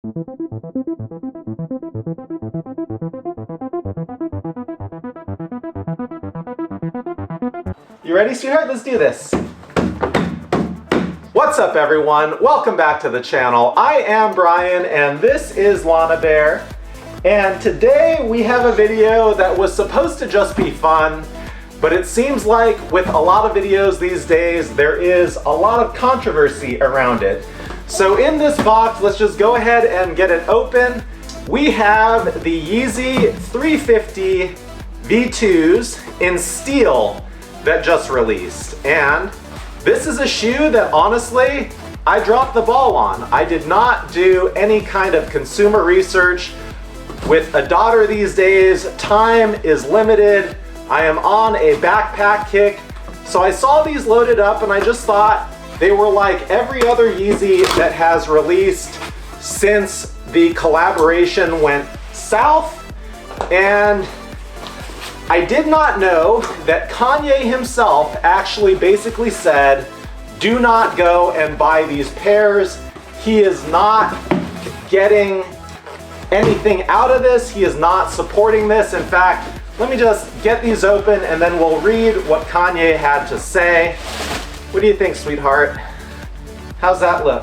You ready, sweetheart? Let's do this. What's up, everyone? Welcome back to the channel. I am Brian, and this is Lana Bear. And today we have a video that was supposed to just be fun, but it seems like with a lot of videos these days, there is a lot of controversy around it. So in this box, let's just go ahead and get it open. We have the Yeezy 350 V2s in steel that just released. And this is a shoe that honestly, I dropped the ball on. I did not do any kind of consumer research. With a daughter these days, time is limited. I am on a backpack kick. So I saw these loaded up and I just thought they were like every other Yeezy that has released since the collaboration went south. And I did not know that Kanye himself actually basically said, do not go and buy these pairs. He is not getting anything out of this. He is not supporting this. In fact, let me just get these open and then we'll read what Kanye had to say. What do you think, sweetheart? How's that look?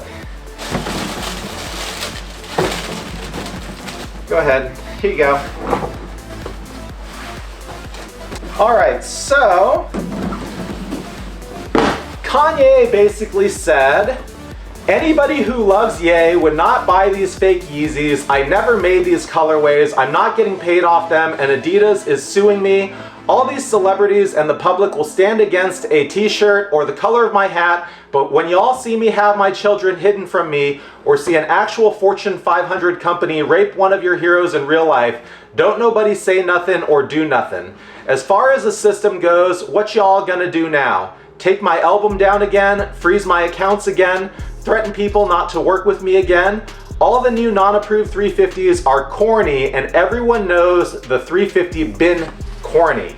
Go ahead. Here you go. All right, so Kanye basically said, anybody who loves Ye would not buy these fake Yeezys. I never made these colorways. I'm not getting paid off them, and Adidas is suing me. All these celebrities and the public will stand against a t-shirt or the color of my hat, but when y'all see me have my children hidden from me or see an actual Fortune 500 company rape one of your heroes in real life, don't nobody say nothing or do nothing. As far as the system goes, what y'all gonna do now? Take my album down again, freeze my accounts again, threaten people not to work with me again? All the new non-approved 350s are corny, and everyone knows the 350 been corny.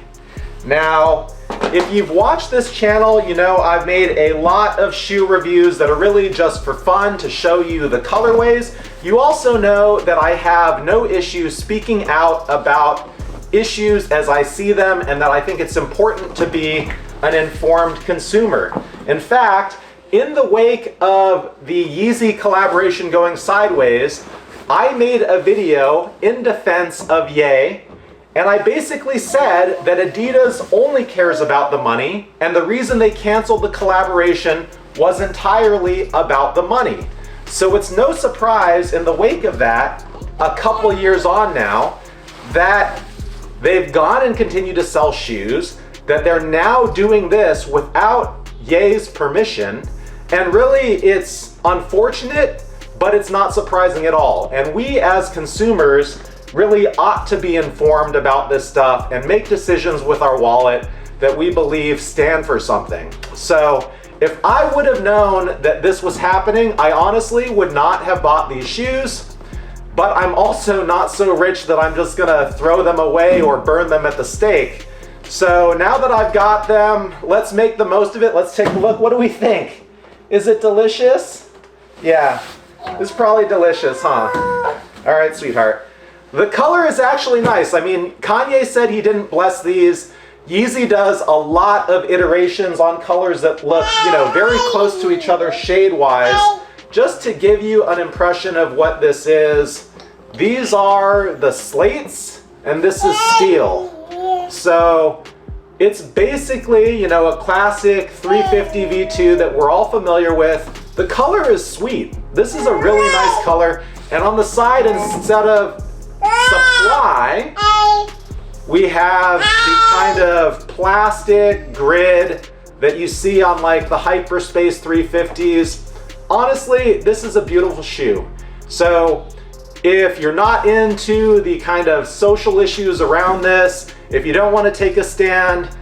Now, if you've watched this channel, you know I've made a lot of shoe reviews that are really just for fun to show you the colorways. You also know that I have no issue speaking out about issues as I see them, and that I think it's important to be an informed consumer. In fact, in the wake of the Yeezy collaboration going sideways, I made a video in defense of Ye, and I basically said that Adidas only cares about the money, and the reason they canceled the collaboration was entirely about the money. So it's no surprise in the wake of that, a couple years on now, that they've gone and continued to sell shoes, that they're now doing this without Ye's permission. And really, it's unfortunate, but it's not surprising at all. And we as consumers really ought to be informed about this stuff and make decisions with our wallet that we believe stand for something. So if I would have known that this was happening, I honestly would not have bought these shoes. But I'm also not so rich that I'm just gonna throw them away or burn them at the stake. So now that I've got them, let's make the most of it. Let's take a look. What do we think? Is it delicious? Yeah, it's probably delicious, huh? All right, sweetheart. The color is actually nice. I mean, Kanye said he didn't bless these. Yeezy does a lot of iterations on colors that look, you know, very close to each other shade-wise. Just to give you an impression of what this is, these are the slates, and this is steel. So it's basically, you know, a classic 350 V2 that we're all familiar with. The color is sweet. This is a really nice color. And on the side, instead of supply, we have the kind of plastic grid that you see on like the Hyperspace 350s. Honestly, this is a beautiful shoe. So if you're not into the kind of social issues around this, if you don't want to take a stand,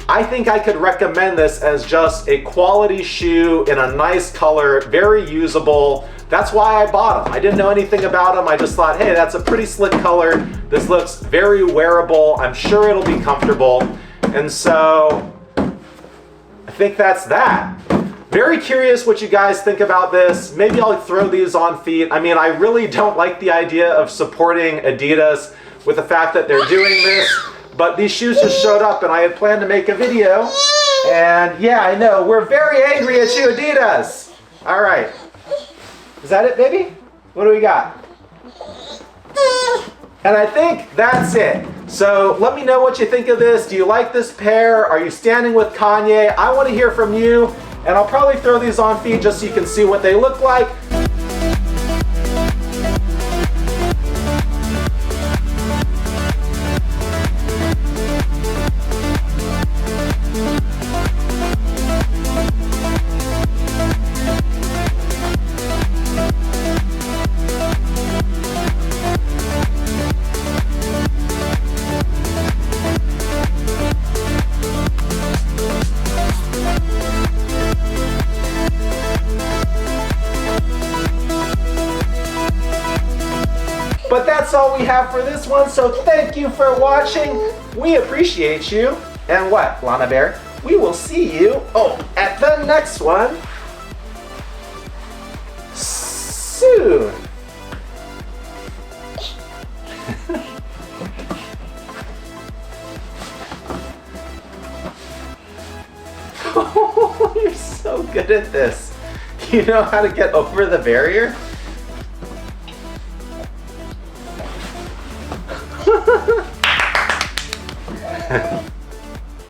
I think I could recommend this as just a quality shoe in a nice color, very usable. That's why I bought them. I didn't know anything about them. I just thought, hey, that's a pretty slick color. This looks very wearable. I'm sure it'll be comfortable. And so I think that's that. Very curious what you guys think about this. Maybe I'll throw these on feet. I mean, I really don't like the idea of supporting Adidas with the fact that they're doing this, but these shoes just showed up and I had planned to make a video. And yeah, I know, we're very angry at you, Adidas. All right. Is that it, baby? What do we got? And I think that's it. So let me know what you think of this. Do you like this pair? Are you standing with Kanye? I want to hear from you. And I'll probably throw these on feet just so you can see what they look like. But that's all we have for this one, so thank you for watching. We appreciate you. And what, Lana Bear? We will see you, at the next one soon. Oh, you're so good at this. You know how to get over the barrier?